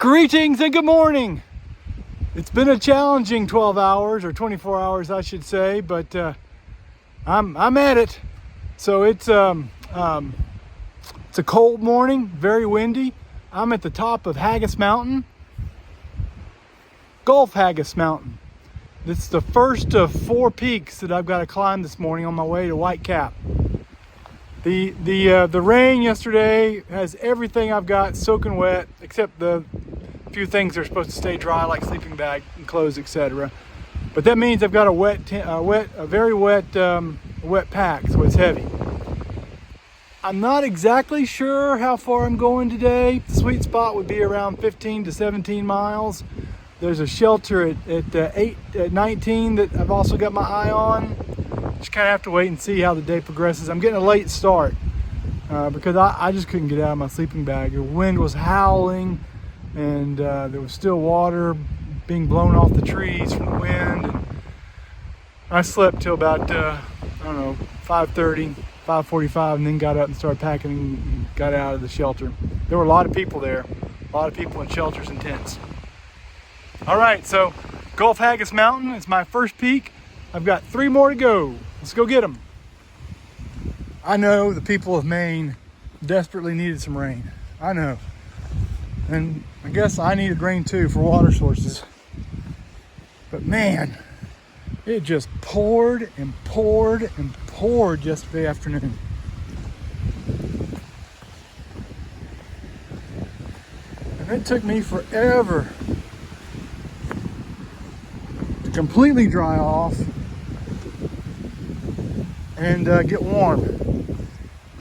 Greetings and good morning. It's been a challenging 12 hours or 24 hours, I should say, but I'm at it. So it's a cold morning, very windy. I'm at the top of Haggis Mountain, Gulf Haggis Mountain. It's the first of 4 peaks that I've got to climb this morning on my way to White Cap. The rain yesterday has everything I've got soaking wet, except the few things that are supposed to stay dry, like sleeping bag and clothes, etc. But that means I've got a very wet pack, so it's heavy. I'm not exactly sure how far I'm going today. The sweet spot would be around 15 to 17 miles. There's a shelter at 19 that I've also got my eye on. Just kind of have to wait and see how the day progresses. I'm getting a late start because I just couldn't get out of my sleeping bag. The wind was howling, and there was still water being blown off the trees from the wind. And I slept till about, 5:30, 5:45, and then got up and started packing and got out of the shelter. There were a lot of people there, a lot of people in shelters and tents. All right, so Gulf Haggis Mountain is my first peak. I've got 3 more to go. Let's go get them. I know the people of Maine desperately needed some rain. I know. And I guess I needed rain too for water sources. But man, it just poured and poured and poured yesterday afternoon. And it took me forever to completely dry off and get warm.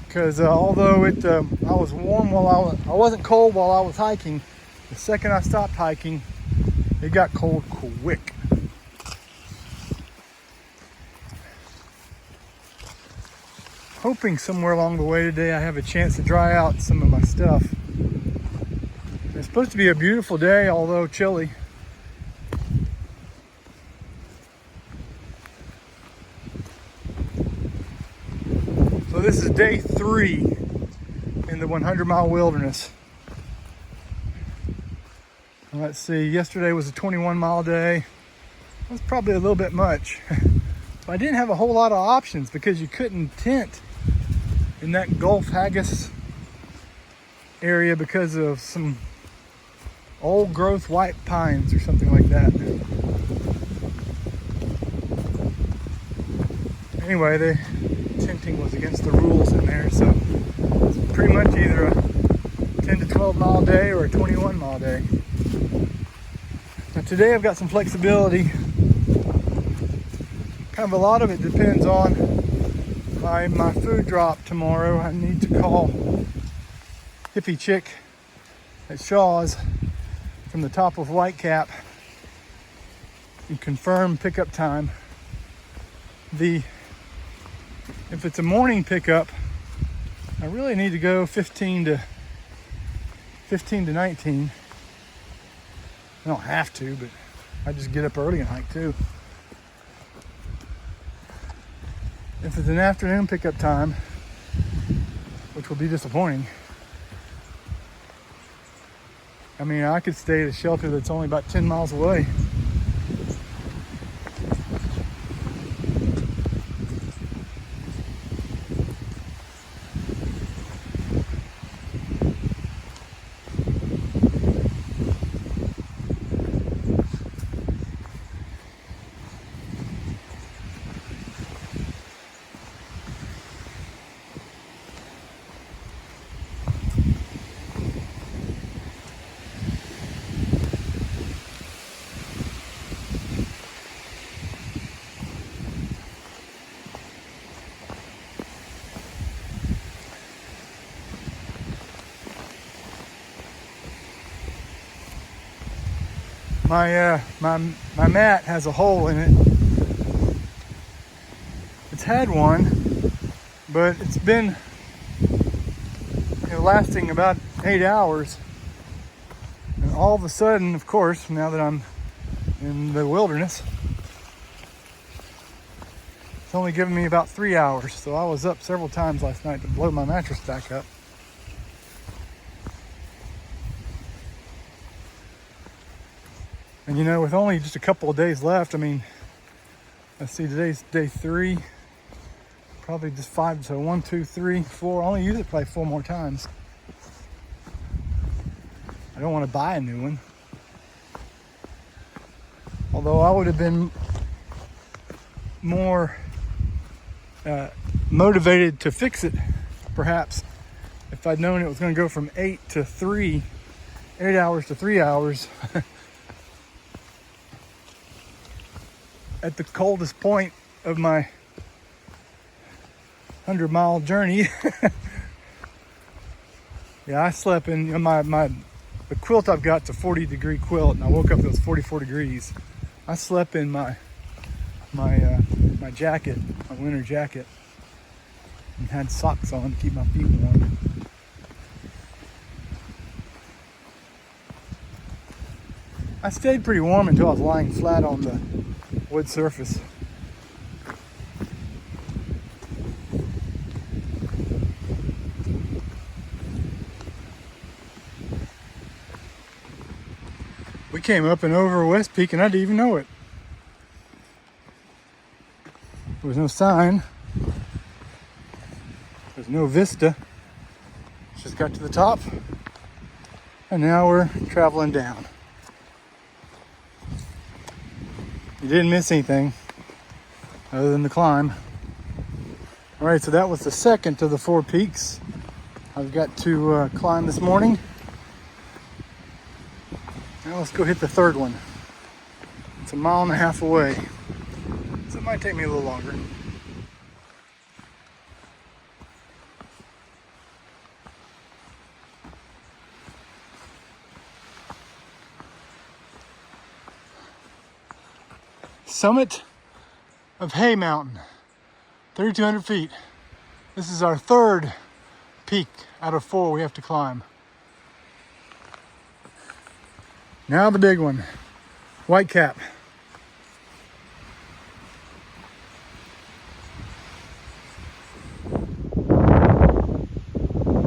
Because although I was warm I wasn't cold while I was hiking. The second I stopped hiking, it got cold quick. Hoping somewhere along the way today I have a chance to dry out some of my stuff. It's supposed to be a beautiful day, although chilly. So this is day 3 in the 100-mile wilderness. Let's see, yesterday was a 21-mile day. That was probably a little bit much. But I didn't have a whole lot of options because you couldn't tent in that Gulf Haggis area because of some old growth white pines or something like that. Anyway, the tenting was against the rules in there, so it's pretty much either a 10 to 12 mile day or a 21 mile day. Now today I've got some flexibility. Kind of a lot of it depends on my food drop tomorrow. I need to call Hippie Chick at Shaw's from the top of White Cap and confirm pickup time. If it's a morning pickup, I really need to go 15 to 19. I don't have to, but I just get up early and hike too. If it's an afternoon pickup time, which will be disappointing, I mean, I could stay at a shelter that's only about 10 miles away. My mat has a hole in it. It's had one, but it's been lasting about 8 hours. And all of a sudden, of course, now that I'm in the wilderness, it's only given me about 3 hours. So I was up several times last night to blow my mattress back up. And you know, with only just a couple of days left, I mean, let's see, today's day 3, probably just 5, so 1, 2, 3, 4. I'll only use it probably 4 more times. I don't want to buy a new one. Although I would have been more motivated to fix it, perhaps, if I'd known it was going to go from 8 hours to 3 hours at the coldest point of my 100-mile journey. Yeah, I slept in, you know, the quilt I've got is a 40-degree quilt, and I woke up, it was 44 degrees. I slept in my jacket, my winter jacket, and had socks on to keep my feet warm. I stayed pretty warm until I was lying flat on the wood surface. We came up and over West Peak and I didn't even know it. There was no sign. There's no vista. Just got to the top and now we're traveling down. You didn't miss anything other than the climb. All right, so that was the second of the 4 peaks I've got to climb this morning. Now let's go hit the third one. It's 1.5 miles away, so it might take me a little longer. Summit of Hay Mountain, 3,200 feet. This is our third peak out of 4 we have to climb. Now the big one, White Cap.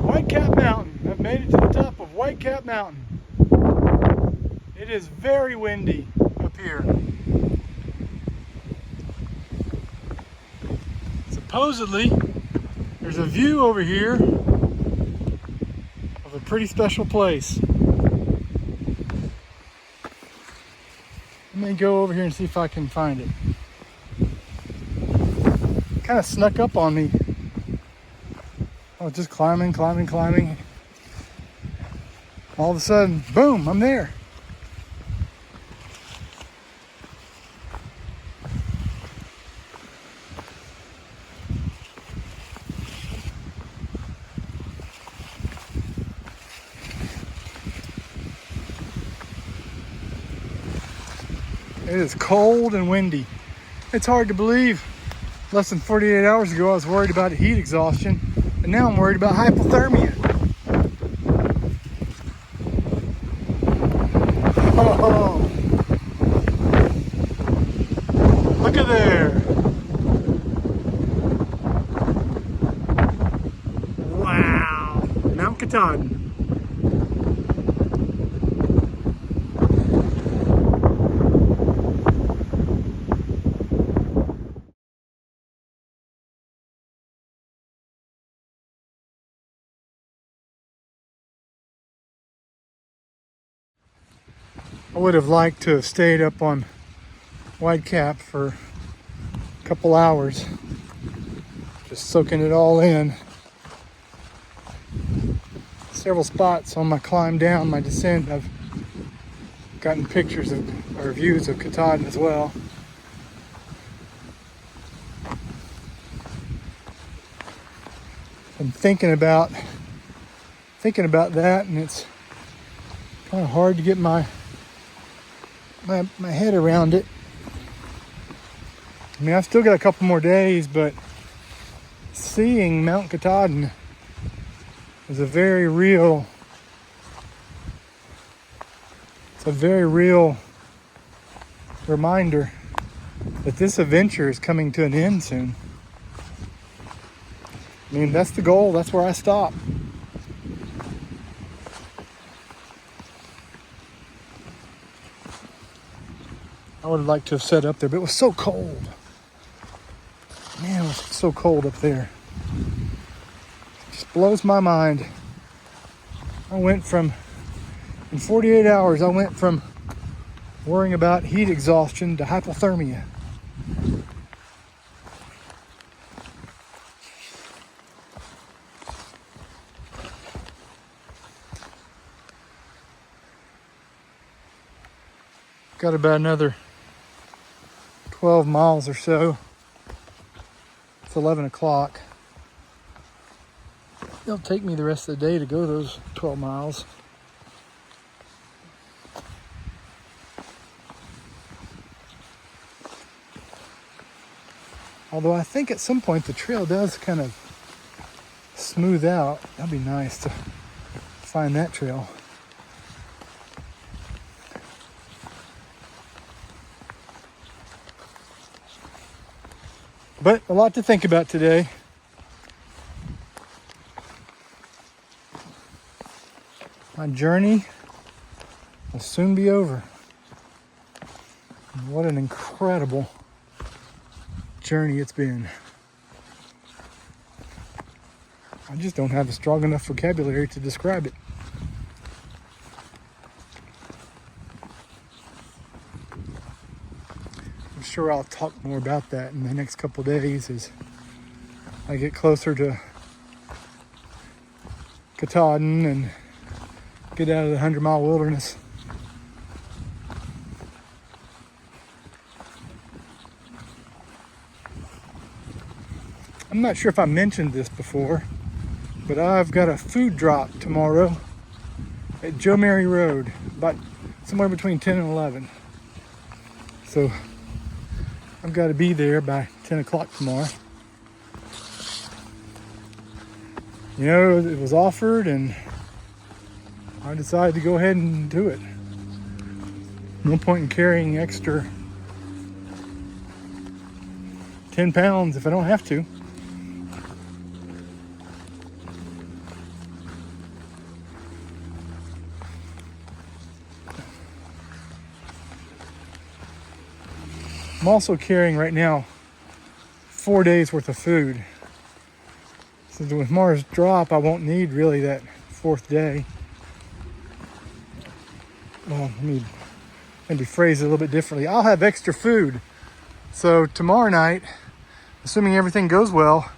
White Cap Mountain. I've made it to the top of White Cap Mountain. It is very windy up here. Supposedly, there's a view over here of a pretty special place. Let me go over here and see if I can find it. Kind of snuck up on me. I was just climbing. All of a sudden, boom, I'm there. It is cold and windy. It's hard to believe. Less than 48 hours ago, I was worried about heat exhaustion, and now I'm worried about hypothermia. Oh, look at there. Wow, Mt Katahdin. I would have liked to have stayed up on White Cap for a couple hours, just soaking it all in. Several spots on my climb down, my descent, I've gotten pictures of, or views of Katahdin as well. I'm thinking about that, and it's kind of hard to get my head around it. I mean, I've still got a couple more days, but seeing Mt Katahdin is a very real reminder that this adventure is coming to an end soon. I mean, that's the goal. That's where I stop. I would have liked to have set up there, but it was so cold. Man, it was so cold up there. It just blows my mind. In 48 hours, I went from worrying about heat exhaustion to hypothermia. Got about another 12 miles or so. It's 11 o'clock. It'll take me the rest of the day to go those 12 miles. Although I think at some point the trail does kind of smooth out. That'd be nice to find that trail. But a lot to think about today. My journey will soon be over. And what an incredible journey it's been. I just don't have a strong enough vocabulary to describe it. I'm sure I'll talk more about that in the next couple days as I get closer to Katahdin and get out of the 100-mile wilderness. I'm not sure if I mentioned this before, but I've got a food drop tomorrow at Joe Mary Road, about somewhere between 10 and 11. So I've got to be there by 10 o'clock tomorrow. You know, it was offered and I decided to go ahead and do it. No point in carrying extra 10 pounds if I don't have to. I'm also carrying right now 4 days worth of food. So with Mars drop, I won't need really that fourth day. Well, let me maybe phrase it a little bit differently. I'll have extra food. So tomorrow night, assuming everything goes well,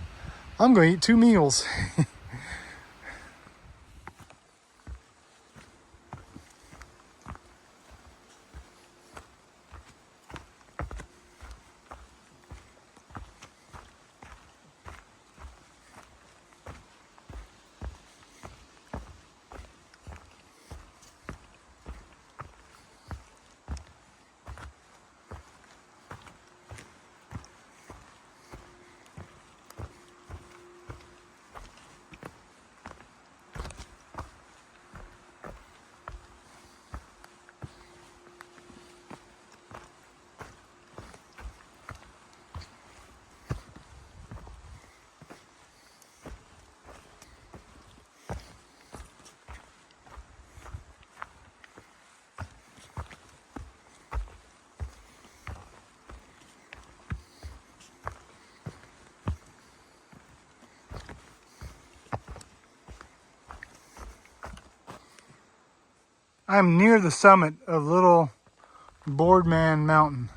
I'm going to eat 2 meals. I'm near the summit of Little Boardman Mountain.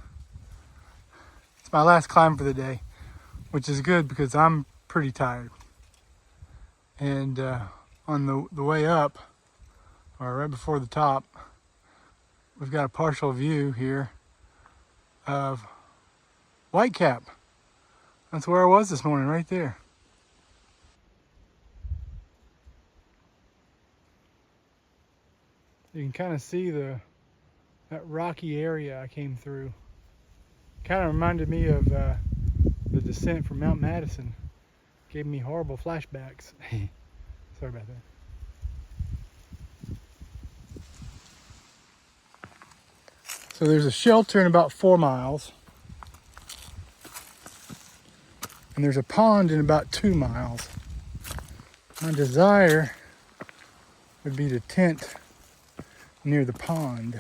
It's my last climb for the day, which is good because I'm pretty tired. And on the way up, or right before the top, we've got a partial view here of Whitecap. That's where I was this morning, right there. You can kind of see that rocky area I came through. Kind of reminded me of the descent from Mount Madison. Gave me horrible flashbacks. Sorry about that. So there's a shelter in about 4 miles. And there's a pond in about 2 miles. My desire would be to tent near the pond.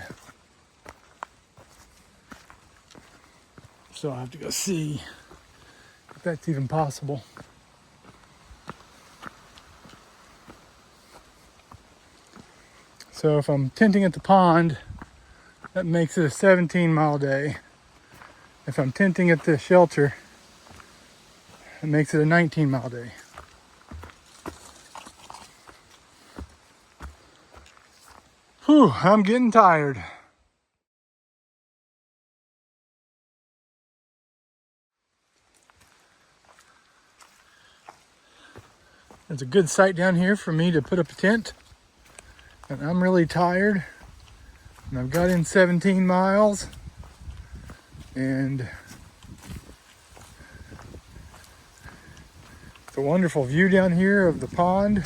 so I'll have to go see if that's even possible. So if I'm tenting at the pond, that makes it a 17-mile day. If I'm tenting at the shelter, it makes it a 19-mile day. Whew, I'm getting tired. There's a good site down here for me to put up a tent. And I'm really tired. And I've got in 17 miles. And it's a wonderful view down here of the pond.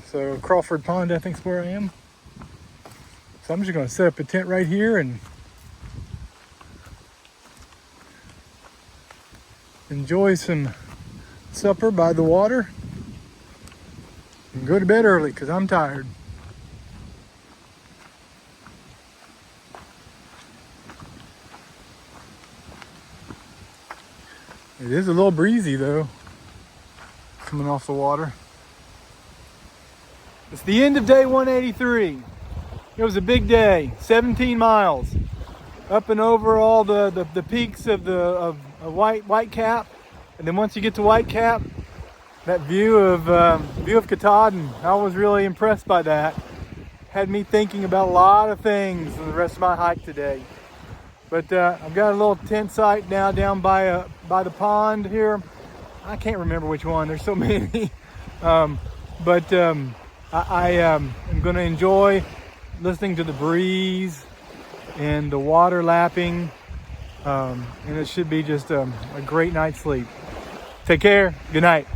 So Crawford Pond, I think is where I am. So I'm just going to set up a tent right here and enjoy some supper by the water and go to bed early because I'm tired. It is a little breezy though, coming off the water. It's the end of day 183. It was a big day, 17 miles, up and over all the peaks of White Cap, and then once you get to White Cap, that view of Katahdin. I was really impressed by that. Had me thinking about a lot of things for the rest of my hike today. But I've got a little tent site now down by the pond here. I can't remember which one. There's so many. I am going to enjoy listening to the breeze and the water lapping. And it should be just a great night's sleep. Take care. Good night.